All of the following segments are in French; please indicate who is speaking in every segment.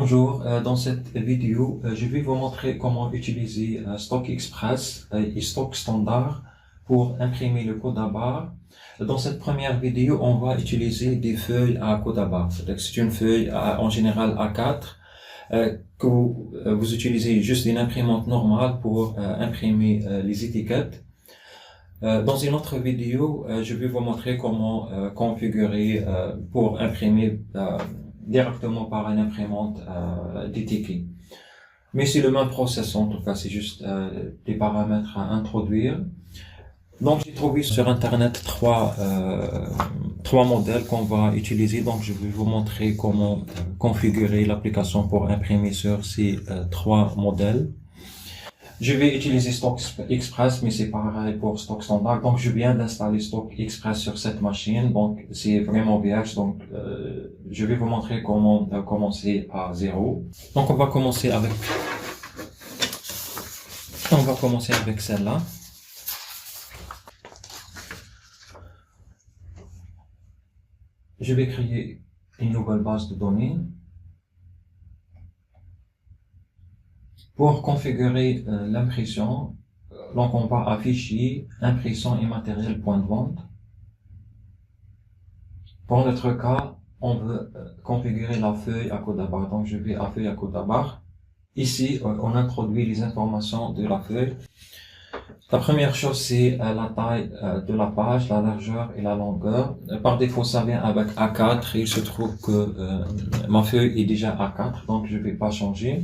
Speaker 1: Bonjour, dans cette vidéo, je vais vous montrer comment utiliser Stock Express et Stock Standard pour imprimer le code à barre. Dans cette première vidéo, on va utiliser des feuilles à code à barre. C'est une feuille en général A4 que vous utilisez juste une imprimante normale pour imprimer les étiquettes. Dans une autre vidéo, je vais vous montrer comment configurer pour imprimer directement par une imprimante des tickets. Mais c'est le même process en tout cas, c'est juste des paramètres à introduire. Donc j'ai trouvé sur internet trois modèles qu'on va utiliser. Donc je vais vous montrer comment configurer l'application pour imprimer sur ces trois modèles. Je vais utiliser Stock Express, mais c'est pareil pour Stock Standard. Donc, je viens d'installer Stock Express sur cette machine. Donc, c'est vraiment vierge. Donc, je vais vous montrer comment commencer à zéro. Donc, on va commencer avec celle-là. Je vais créer une nouvelle base de données. Pour configurer l'impression, donc on va afficher impression et matériel point de vente. Pour notre cas, on veut configurer la feuille à code à barre. Donc je vais à feuille à code à barre. Ici, on introduit les informations de la feuille. La première chose, c'est la taille de la page, la largeur et la longueur. Par défaut, ça vient avec A4 et il se trouve que ma feuille est déjà A4, donc je ne vais pas changer.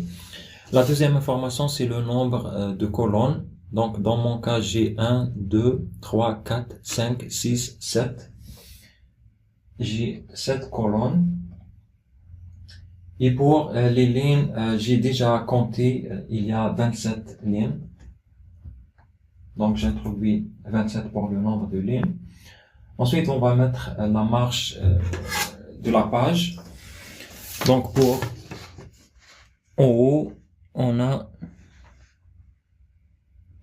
Speaker 1: La deuxième information, c'est le nombre de colonnes. Donc, dans mon cas, j'ai 1, 2, 3, 4, 5, 6, 7. J'ai 7 colonnes. Et pour les lignes, j'ai déjà compté, il y a 27 lignes. Donc, j'introduis 27 pour le nombre de lignes. Ensuite, on va mettre la marge de la page. Donc, pour en haut, on a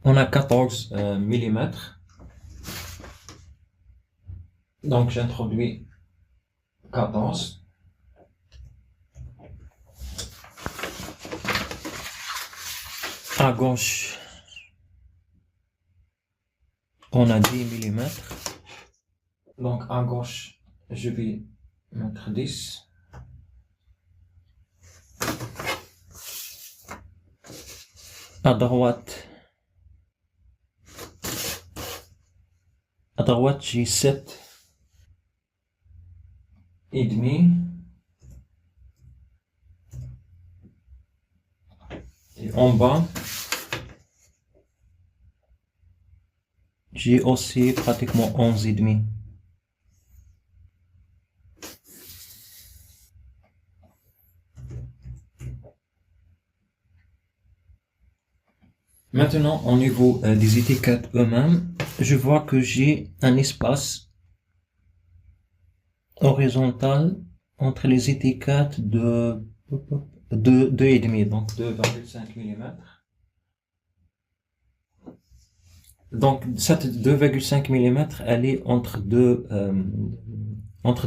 Speaker 1: 14 mm. Donc, j'introduis 14. À gauche, on a 10 mm. Donc, à gauche, je vais mettre 10. À droite, j'ai 7 et demi. Et en bas, j'ai aussi pratiquement 11 et demi. Maintenant, au niveau des étiquettes eux-mêmes, je vois que j'ai un espace horizontal entre les étiquettes de 2,5, donc 2,5 mm. Donc, cette 2,5 mm, elle est entre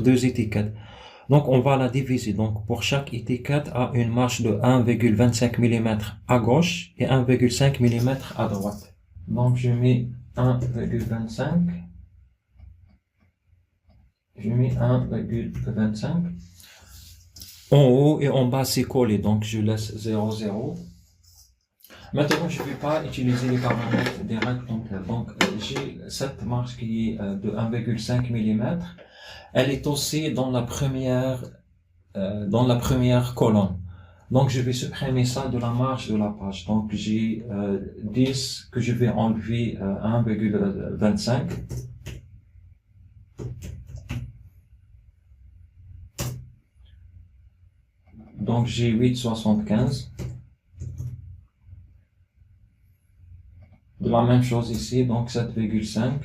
Speaker 1: deux étiquettes. Donc, on va la diviser. Donc, pour chaque étiquette a une marge de 1,25 mm à gauche et 1,5 mm à droite. Donc, je mets 1,25. Je mets 1,25. En haut et en bas, c'est collé. Donc, je laisse 0, 0. Maintenant, je ne vais pas utiliser les paramètres des rectangles. Donc, j'ai cette marge qui est de 1,5 mm. Elle est aussi dans la première colonne. Donc, je vais supprimer ça de la marge de la page. Donc, j'ai 10 que je vais enlever 1,25. Donc, j'ai 8,75. De la même chose ici, donc 7,5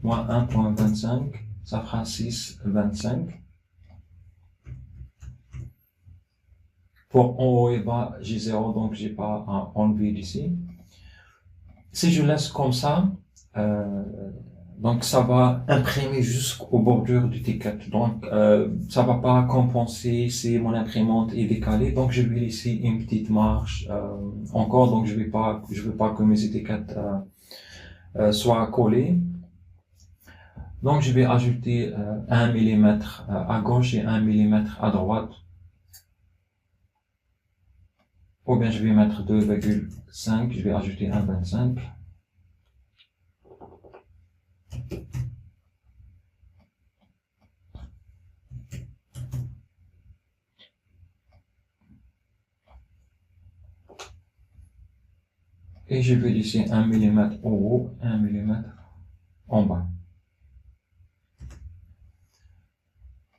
Speaker 1: moins 1,25, ça fera 6,25. Pour en haut et bas, j'ai 0, donc j'ai pas à enlever d'ici. Si je laisse comme ça, Donc, ça va imprimer jusqu'aux bordures du ticket. Donc, ça va pas compenser si mon imprimante est décalée. Donc, je vais laisser une petite marge encore. Donc, je veux pas que mes étiquettes soient collées. Donc, je vais ajouter 1 mm à gauche et 1 mm à droite. Ou bien, je vais mettre 2,5. Je vais ajouter 1,25. Et je vais laisser 1 mm au haut, 1 mm en bas.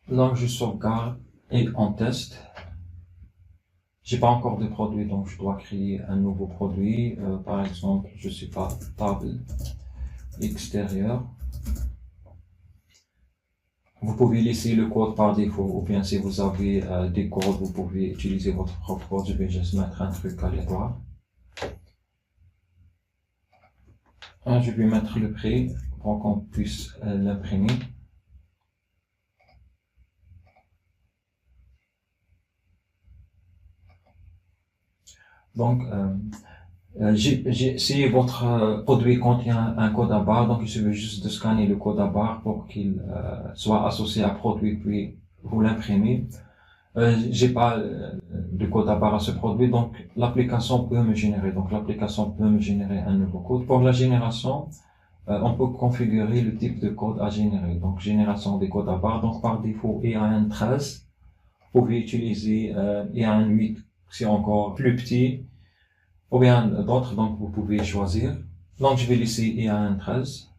Speaker 1: Donc, je sauvegarde et on teste. J'ai pas encore de produit, donc je dois créer un nouveau produit. Par exemple, je sais pas, table extérieure. Vous pouvez laisser le code par défaut, ou bien si vous avez des codes, vous pouvez utiliser votre propre code. Je vais juste mettre un truc aléatoire. Je vais mettre le prix pour qu'on puisse l'imprimer. Donc, si votre produit contient un code à barre, donc il suffit juste de scanner le code à barre pour qu'il soit associé à produit, puis vous l'imprimez. J'ai pas de code à barre à ce produit, donc l'application peut me générer. Donc l'application peut me générer un nouveau code. Pour la génération, on peut configurer le type de code à générer. Donc génération des codes à barre. Donc par défaut, EAN13. Vous pouvez utiliser EAN8, c'est encore plus petit. Ou bien d'autres, donc vous pouvez choisir. Donc je vais laisser EAN13.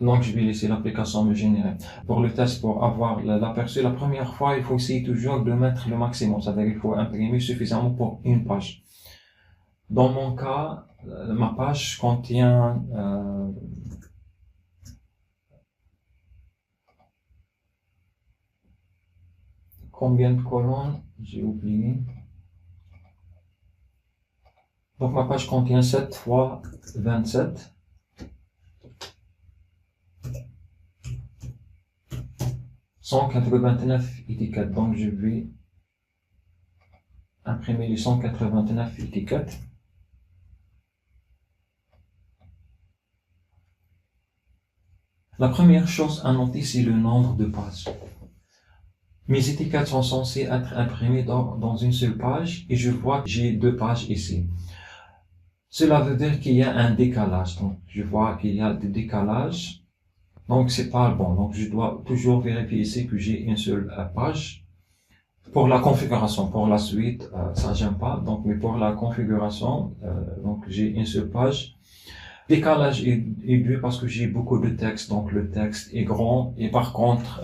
Speaker 1: Donc je vais laisser l'application me générer. Pour le test, pour avoir l'aperçu, la première fois, il faut essayer toujours de mettre le maximum. C'est-à-dire qu'il faut imprimer suffisamment pour une page. Dans mon cas, ma page contient combien de colonnes? J'ai oublié. Donc ma page contient 7 fois 27. 189 étiquettes. Donc je vais imprimer les 189 étiquettes. La première chose à noter, c'est le nombre de pages. Mes étiquettes sont censées être imprimées dans une seule page et je vois que j'ai 2 pages ici. Cela veut dire qu'il y a un décalage. Donc, je vois qu'il y a des décalages. Donc, c'est pas bon. Donc, je dois toujours vérifier ici que j'ai une seule page. Pour la configuration, pour la suite, ça j'aime pas. Donc, mais pour la configuration, donc j'ai une seule page. Décalage est dû parce que j'ai beaucoup de texte, donc le texte est grand et par contre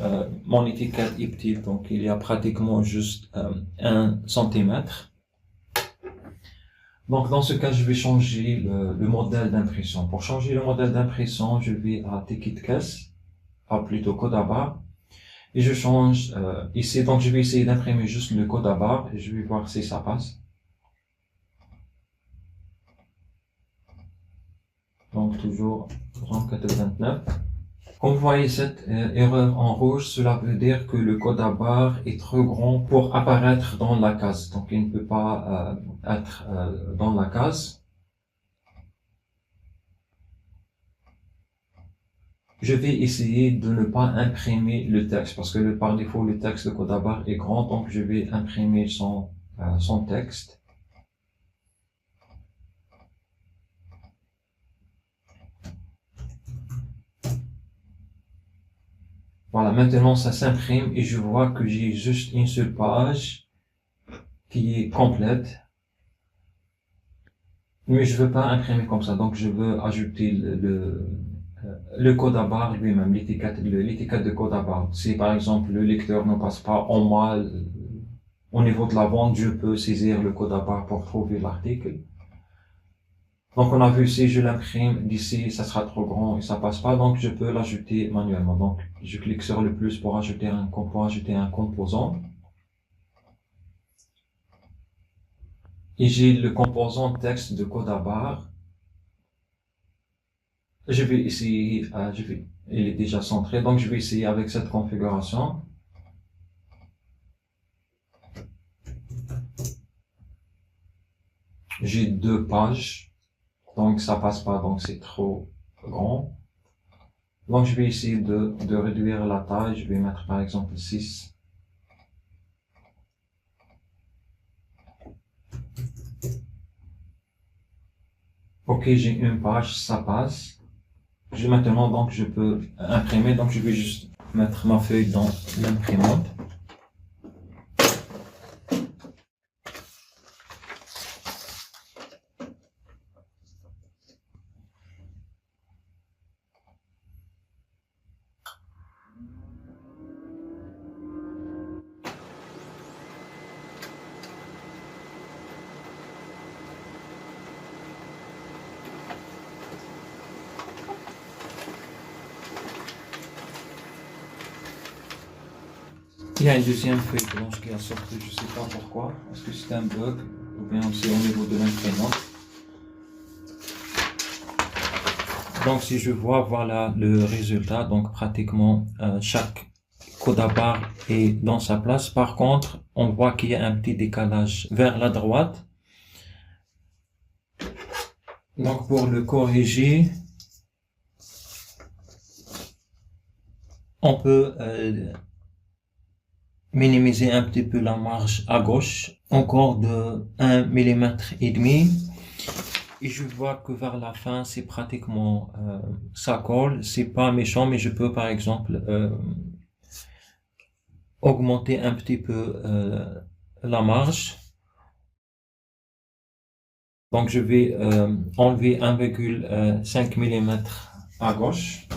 Speaker 1: mon étiquette est petite, donc il y a pratiquement juste 1 centimètre. Donc dans ce cas, je vais changer le modèle d'impression. Pour changer le modèle d'impression, je vais à Ticket Caisse, plutôt code à barre, et je change ici. Donc je vais essayer d'imprimer juste le code à barre et je vais voir si ça passe. Donc toujours 34,29. Comme vous voyez cette erreur en rouge, cela veut dire que le code à barre est trop grand pour apparaître dans la case. Donc il ne peut pas être dans la case. Je vais essayer de ne pas imprimer le texte parce que par défaut le texte de code à barre est grand, donc je vais imprimer son texte. Voilà, maintenant ça s'imprime et je vois que j'ai juste une seule page qui est complète. Mais je veux pas imprimer comme ça, donc je veux ajouter le code à barre lui-même, l'étiquette de code à barre. Si par exemple le lecteur ne passe pas en moi au niveau de la vente, je peux saisir le code à barre pour trouver l'article. Donc on a vu si je l'imprime d'ici, ça sera trop grand et ça passe pas, donc je peux l'ajouter manuellement. Donc je clique sur le plus pour ajouter un composant. Et j'ai le composant texte de code à barre. Je vais essayer, il est déjà centré, donc je vais essayer avec cette configuration. J'ai 2 pages, donc ça passe pas, donc c'est trop grand. Donc je vais essayer de réduire la taille, je vais mettre par exemple 6. Ok, j'ai une page, ça passe. Maintenant, donc, je peux imprimer. Donc, je vais juste mettre ma feuille dans l'imprimante. Il y a une deuxième feuille blanche qui a sorti, je ne sais pas pourquoi. Est-ce que c'est un bug ou bien c'est au niveau de l'imprimante? Donc, si je vois, voilà le résultat. Donc, pratiquement chaque code à barre est dans sa place. Par contre, on voit qu'il y a un petit décalage vers la droite. Donc, pour le corriger, on peut minimiser un petit peu la marge à gauche, encore de 1,5 mm. Et je vois que vers la fin, c'est pratiquement, ça colle. C'est pas méchant, mais je peux par exemple augmenter un petit peu la marge. Donc je vais enlever 1,5 mm à gauche.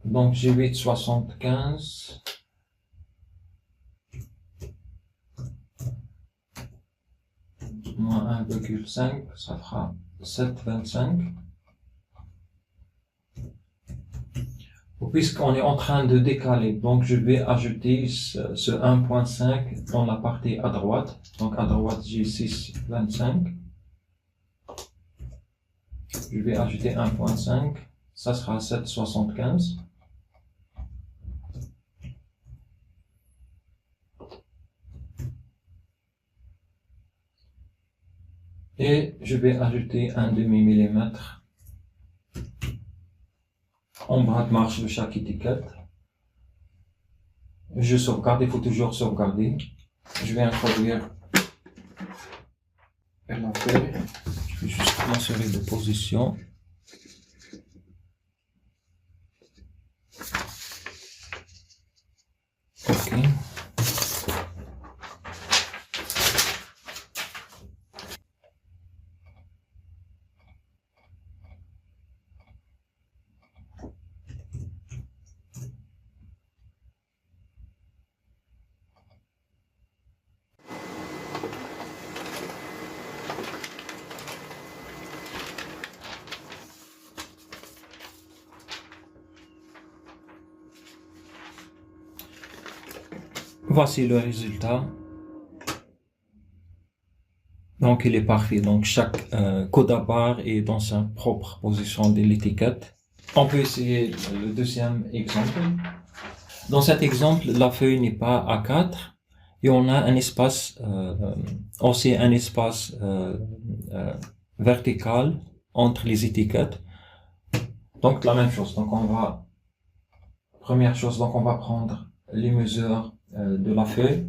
Speaker 1: Donc j'ai 8,75. Moins 1,5, ça fera 7,25. Puisqu'on est en train de décaler, donc je vais ajouter ce 1,5 dans la partie à droite. Donc à droite, j'ai 6,25. Je vais ajouter 1,5. Ça sera 7,75. Et je vais ajouter un demi-millimètre en bas de marche de chaque étiquette. Je sauvegarde, il faut toujours sauvegarder. Je vais introduire la feuille. Je vais juste m'assurer de position. Ok. Voici le résultat. Donc, il est parfait. Donc, chaque code à barre est dans sa propre position de l'étiquette. On peut essayer le deuxième exemple. Dans cet exemple, la feuille n'est pas A4 et on a un espace, aussi un espace vertical entre les étiquettes. Donc, la même chose. Donc, première chose, donc on va prendre les mesures de la feuille.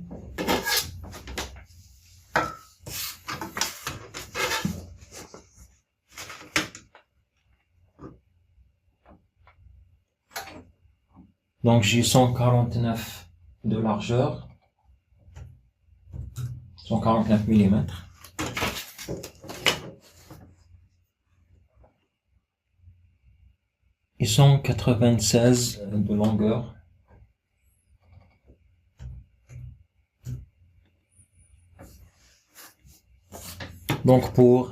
Speaker 1: Donc j'ai 149 de largeur, 149 mm. Et 196 de longueur. Donc pour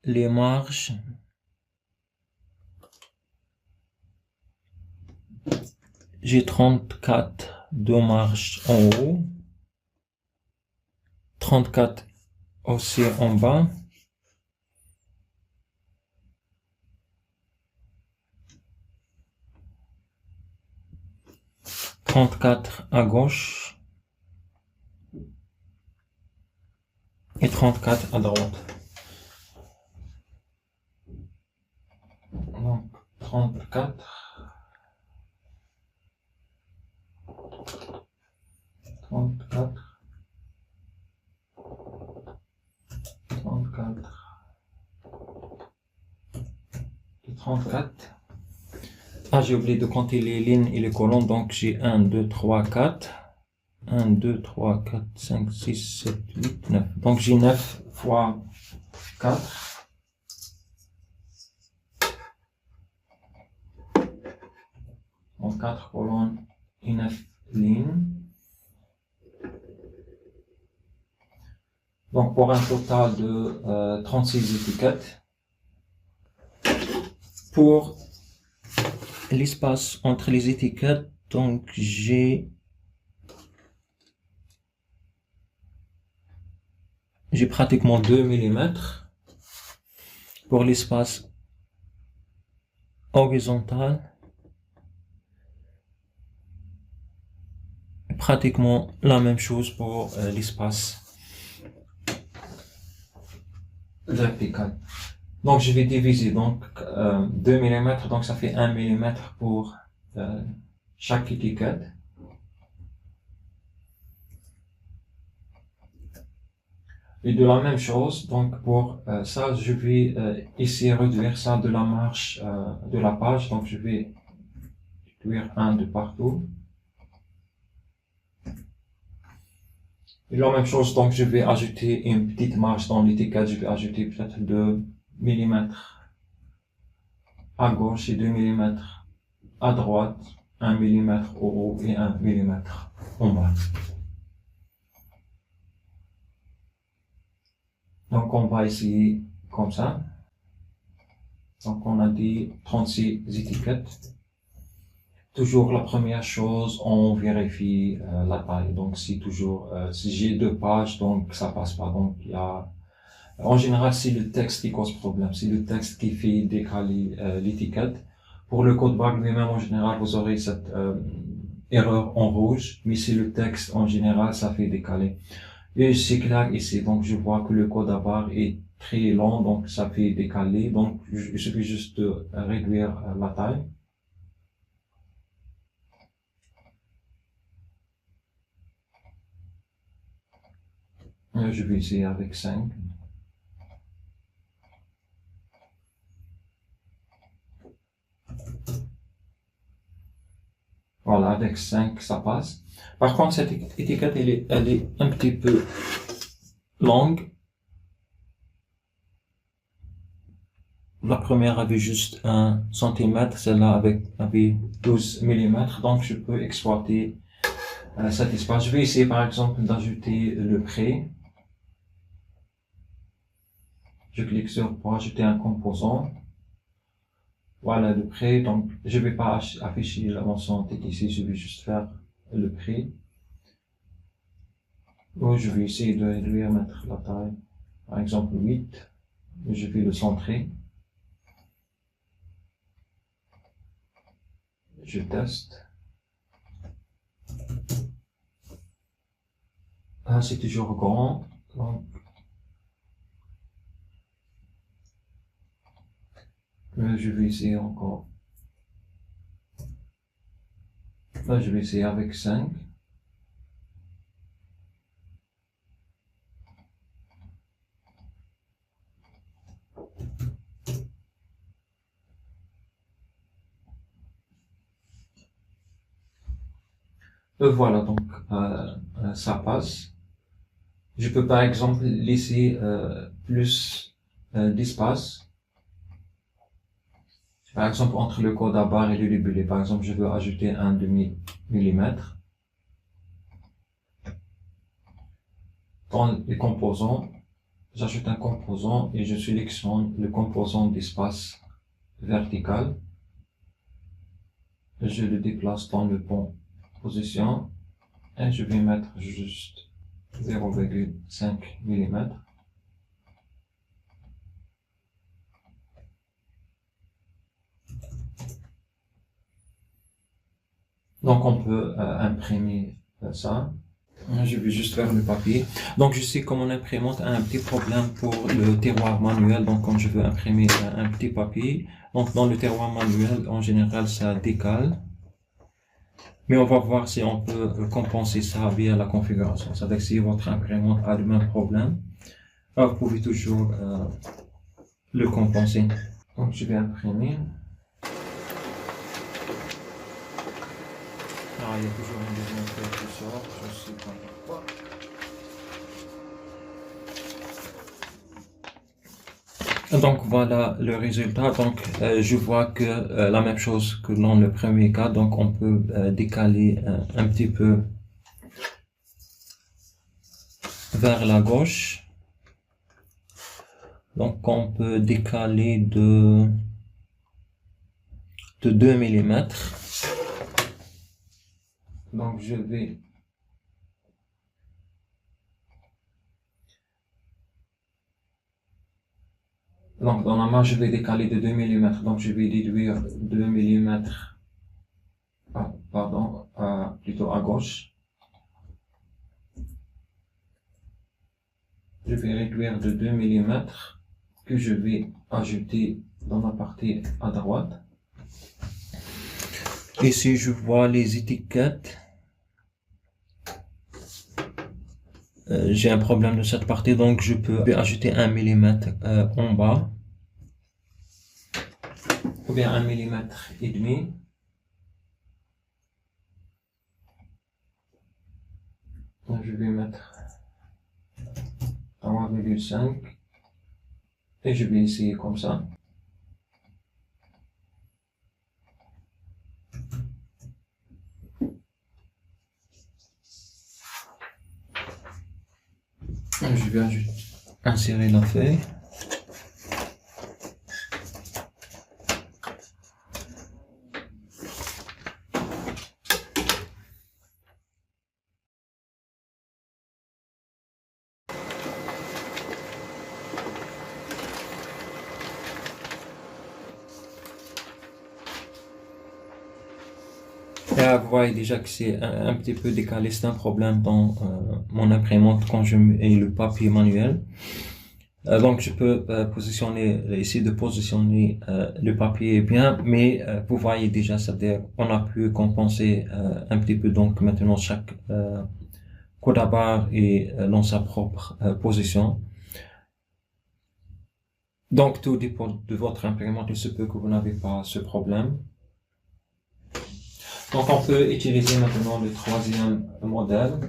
Speaker 1: les marges, J'ai 34 de marge en haut, 34 aussi en bas. Trente-quatre à gauche et 34 à droite. Donc 34, 34, 34 et 34. Ah, j'ai oublié de compter les lignes et les colonnes, donc j'ai 1, 2, 3, 4. 1, 2, 3, 4, 5, 6, 7, 8, 9. Donc j'ai 9 fois 4. Donc 4 colonnes et 9 lignes. Donc pour un total de 36 étiquettes. Pour l'espace entre les étiquettes, donc j'ai pratiquement 2 mm. Pour l'espace horizontal, pratiquement la même chose pour l'espace vertical. Donc je vais diviser donc 2 mm, donc ça fait 1 mm pour chaque étiquette. Et de la même chose, donc pour ça, je vais essayer de réduire ça de la marge de la page. Donc je vais réduire un de partout. Et la même chose, donc je vais ajouter une petite marge dans l'étiquette. Je vais ajouter peut-être 2 mm à gauche et 2 mm à droite, 1 mm au haut et 1 mm en bas. Donc on va essayer comme ça. Donc on a dit 36 étiquettes. Toujours la première chose, on vérifie la taille. Donc si j'ai 2 pages, donc ça passe pas. Donc en général, c'est le texte qui cause problème. C'est le texte qui fait décaler l'étiquette. Pour le code barre lui-même, en général, vous aurez cette erreur en rouge, mais c'est le texte en général, ça fait décaler. Et c'est clair ici, donc je vois que le code à barre est très long, donc ça fait décaler. Donc il suffit juste de réduire la taille. Je vais essayer avec 5. Voilà, avec 5, ça passe. Par contre, cette étiquette, elle est un petit peu longue. La première avait juste 1 cm, celle-là avait 12 mm, donc je peux exploiter cet espace. Je vais essayer par exemple d'ajouter le prêt. Je clique pour ajouter un composant. Voilà le prêt, donc je ne vais pas afficher la mention TTC, je vais juste faire le prêt. Je vais essayer de réduire, mettre la taille, par exemple 8. Je vais le centrer. Je teste. Ah, c'est toujours grand. Donc, je vais essayer encore. Là, je vais essayer avec 5. Voilà, donc ça passe. Je peux par exemple laisser plus d'espace. Par exemple, entre le code à barre et le libellé. Par exemple, je veux ajouter un demi-millimètre. Dans les composants, j'ajoute un composant et je sélectionne le composant d'espace vertical. je le déplace dans le bon position et je vais mettre juste 0,5 mm. Donc on peut imprimer ça. Je vais juste faire le papier. Donc je sais que mon imprimante a un petit problème pour le terroir manuel. Donc quand je veux imprimer un petit papier, donc dans le terroir manuel, en général, ça décale. Mais on va voir si on peut compenser ça via la configuration. C'est-à-dire que si votre imprimante a le même problème, vous pouvez toujours le compenser. Donc je vais imprimer. Ah, il y a toujours un deuxième feuille qui sort, je sais pas pourquoi. Donc voilà le résultat. Donc je vois que la même chose que dans le premier cas. Donc on peut décaler un petit peu vers la gauche. Donc on peut décaler de 2 mm. Donc je vais donc dans la main je vais décaler de 2 mm. Donc je vais déduire 2 mm plutôt à gauche. Je vais réduire de 2 mm que je vais ajouter dans la partie à droite. Ici, je vois les étiquettes. J'ai un problème de cette partie, donc je peux ajouter 1 mm en bas. Ou bien 1 mm et demi. Donc, je vais mettre 1,5 et je vais essayer comme ça. Je vais insérer la feuille. Et vous voyez déjà que c'est un petit peu décalé, c'est un problème dans mon imprimante quand je mets le papier manuel. Donc je peux essayer de positionner le papier bien, mais vous voyez déjà, c'est-à-dire on a pu compenser un petit peu, donc maintenant chaque code à barre est dans sa propre position. Donc tout dépend de votre imprimante, il se peut que vous n'avez pas ce problème. Donc on peut utiliser maintenant le troisième modèle.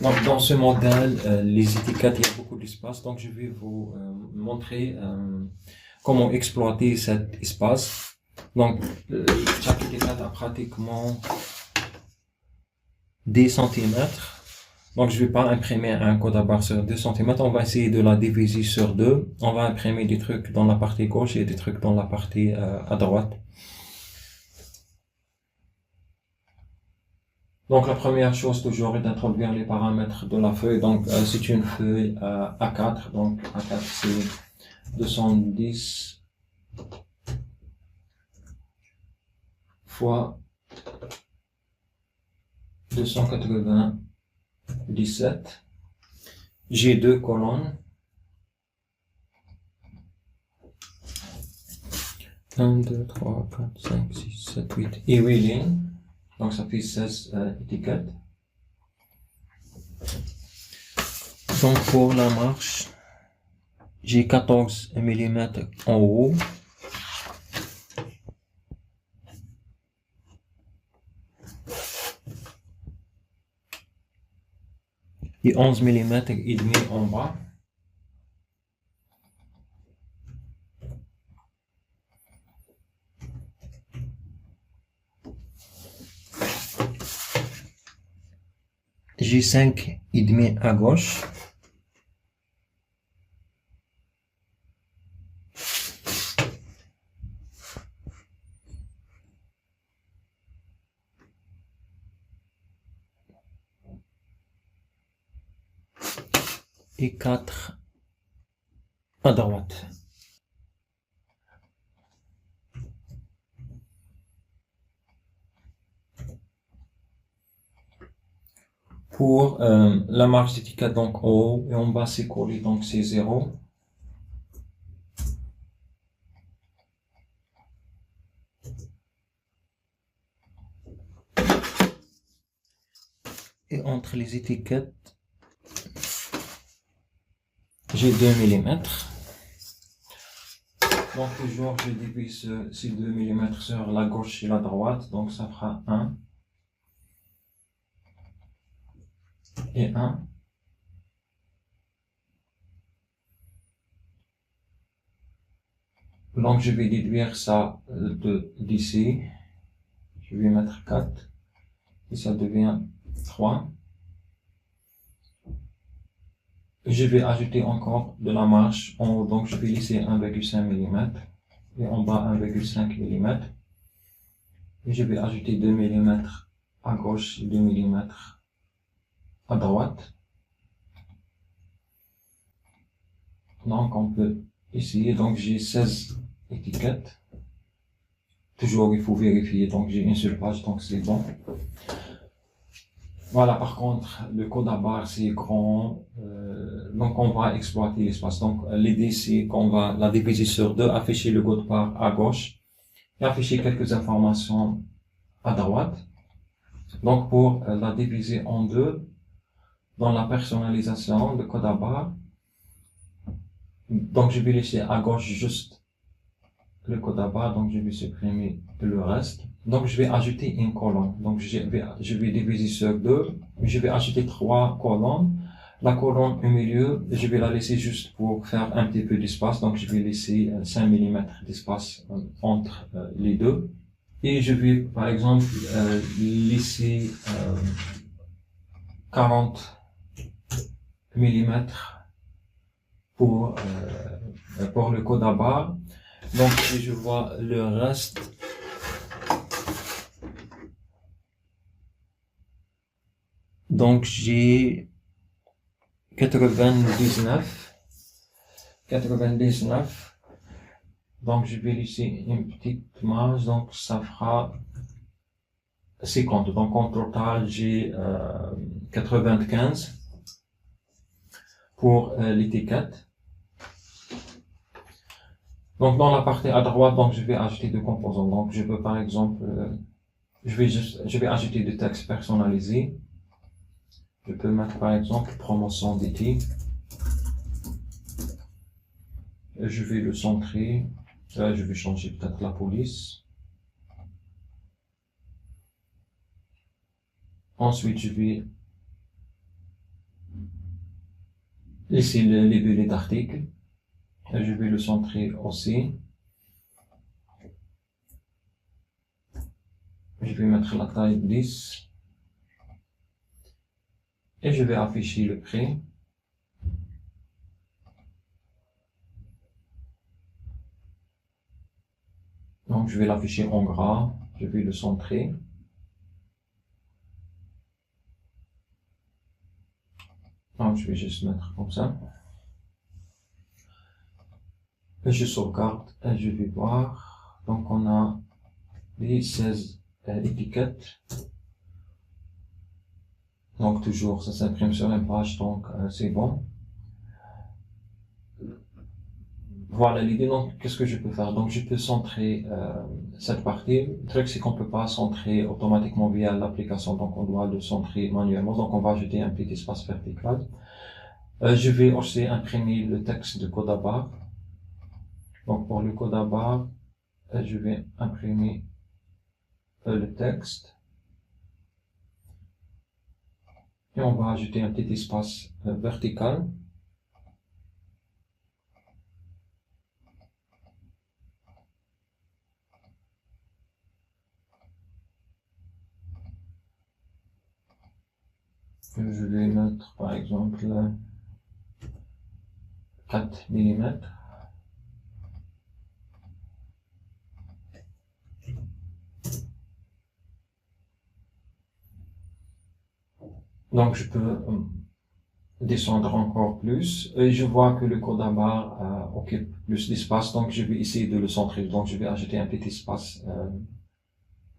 Speaker 1: Donc dans ce modèle, les étiquettes, il y a beaucoup d'espace, donc je vais vous montrer comment exploiter cet espace. Donc chaque étiquette a pratiquement 10 cm. Donc je ne vais pas imprimer un code à barre sur 2 cm, on va essayer de la diviser sur deux. On va imprimer des trucs dans la partie gauche et des trucs dans la partie à droite. Donc la première chose toujours est d'introduire les paramètres de la feuille. Donc c'est une feuille A4, donc A4 c'est 210 fois 297. J'ai deux colonnes. 1, 2, 3, 4, 5, 6, 7, 8 et 8 lignes. Donc ça fait 16 étiquettes. Donc pour la marche, j'ai 14 mm en haut. Et 11 mm et demi en bas. J'ai 5 et demi à gauche. et 4 à droite. Pour la marge d'étiquette, donc en haut et en bas c'est collé, donc c'est 0. Et entre les étiquettes, j'ai 2 mm. Donc toujours je divise ces 2 mm sur la gauche et la droite, donc ça fera 1 et 1. Donc je vais déduire ça d'ici. Je vais mettre 4 et ça devient 3. Je vais ajouter encore de la marge en haut, donc je vais laisser 1,5 mm et en bas 1,5 mm. Et je vais ajouter 2 mm à gauche et 2 mm à droite. Donc on peut essayer, donc j'ai 16 étiquettes. Toujours il faut vérifier, donc j'ai une seule page, donc c'est bon. Voilà, par contre, le code à barre c'est grand, donc on va exploiter l'espace. Donc l'idée c'est qu'on va la diviser sur deux, afficher le code barre à gauche et afficher quelques informations à droite. Donc pour la diviser en deux, dans la personnalisation de code à barre, donc je vais laisser à gauche juste le code à barre, donc je vais supprimer le reste. Donc je vais ajouter une colonne, donc je vais diviser sur deux, je vais ajouter 3 colonnes. La colonne au milieu, je vais la laisser juste pour faire un petit peu d'espace, donc je vais laisser 5 mm d'espace entre les deux. Et je vais par exemple laisser 40 mm pour le code à barre. Donc si je vois le reste, donc j'ai 99, donc je vais laisser une petite marge, donc ça fera 50. Donc en total j'ai 95 pour l'étiquette. Donc dans la partie à droite, donc je vais ajouter deux composants. Donc je peux par exemple, je vais ajouter du texte personnalisé. Je peux mettre par exemple promotion d'été. Je vais le centrer. Là, je vais changer peut-être la police. Ensuite, je vais laisser le libellé d'article. Je vais le centrer aussi. Je vais mettre la taille 10. Et je vais afficher le prix. Donc, je vais l'afficher en gras. Je vais le centrer. Donc, je vais juste mettre comme ça. Et je sauvegarde et je vais voir. Donc, on a les 16 étiquettes. Donc, toujours, ça s'imprime sur une page, donc c'est bon. Voilà l'idée. Donc, qu'est-ce que je peux faire? Donc, je peux centrer cette partie. Le truc, c'est qu'on peut pas centrer automatiquement via l'application. Donc, on doit le centrer manuellement. Donc, on va ajouter un petit espace vertical. Je vais aussi imprimer le texte de code à barre. Donc, pour le code à barre, je vais imprimer le texte. Et on va ajouter un petit espace vertical. Je vais mettre par exemple 4 mm. Donc je peux descendre encore plus et je vois que le code à barre occupe plus d'espace, donc je vais essayer de le centrer. Donc je vais ajouter un petit espace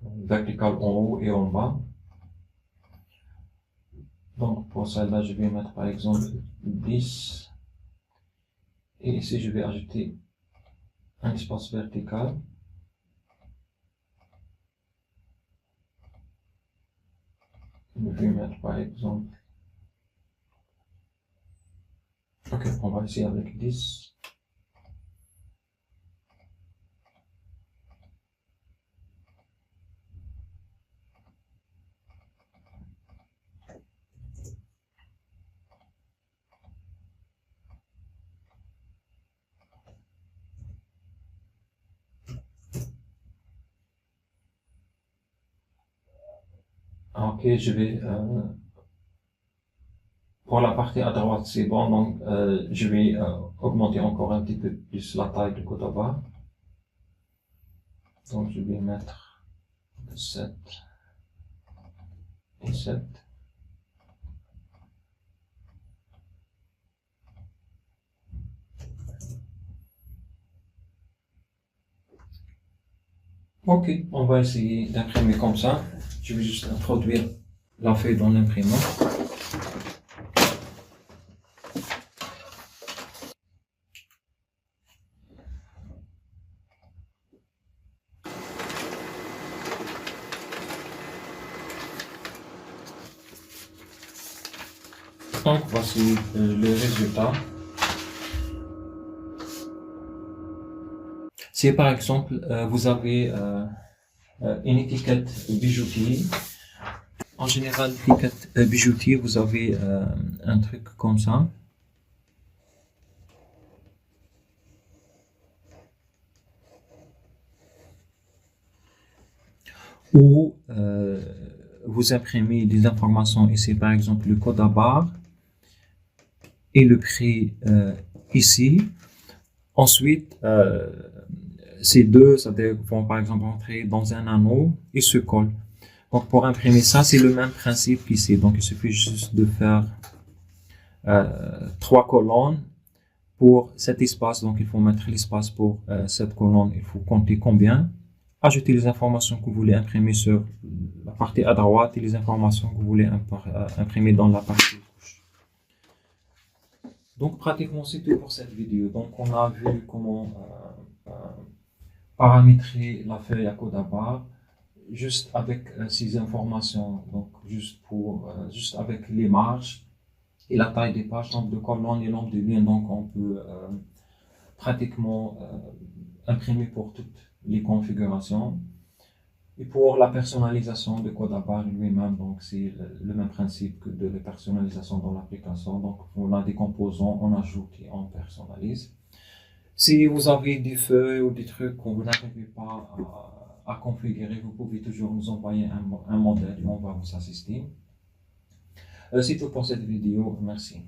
Speaker 1: vertical en haut et en bas. Donc pour celle-là, je vais mettre par exemple 10 et ici je vais ajouter un espace vertical. Je vais mettre par exemple, ok, on va essayer avec 10. Ok, je vais pour la partie à droite, c'est bon, donc je vais augmenter encore un petit peu plus la taille du code à barre. Donc je vais mettre 7 et 7. Ok, on va essayer d'imprimer comme ça. Je vais juste introduire la feuille dans l'imprimant. Donc voici le résultat. Si par exemple vous avez une étiquette bijoutier, en général l'étiquette bijoutier, vous avez un truc comme ça. Où vous imprimez des informations ici, par exemple le code à barre et le prix ici. Ensuite, ces deux, ça vont par exemple entrer dans un anneau et se collent. Donc pour imprimer ça, c'est le même principe qu'ici. Donc il suffit juste de faire 3 colonnes pour cet espace. Donc il faut mettre l'espace pour cette colonne. Il faut compter combien. Ajouter les informations que vous voulez imprimer sur la partie à droite et les informations que vous voulez imprimer dans la partie gauche. Donc pratiquement c'est tout pour cette vidéo. Donc on a vu comment paramétrer la feuille à code à barre juste avec ces informations, donc juste avec les marges et la taille des pages, donc de colonnes et nombre de lignes. Donc on peut pratiquement imprimer pour toutes les configurations. Et pour la personnalisation de code à barre lui-même, donc c'est le même principe que de la personnalisation dans l'application. Donc on a des composants, on ajoute et on personnalise. Si vous avez des feuilles ou des trucs que vous n'arrivez pas à configurer, vous pouvez toujours nous envoyer un modèle et on va vous assister. C'est tout pour cette vidéo. Merci.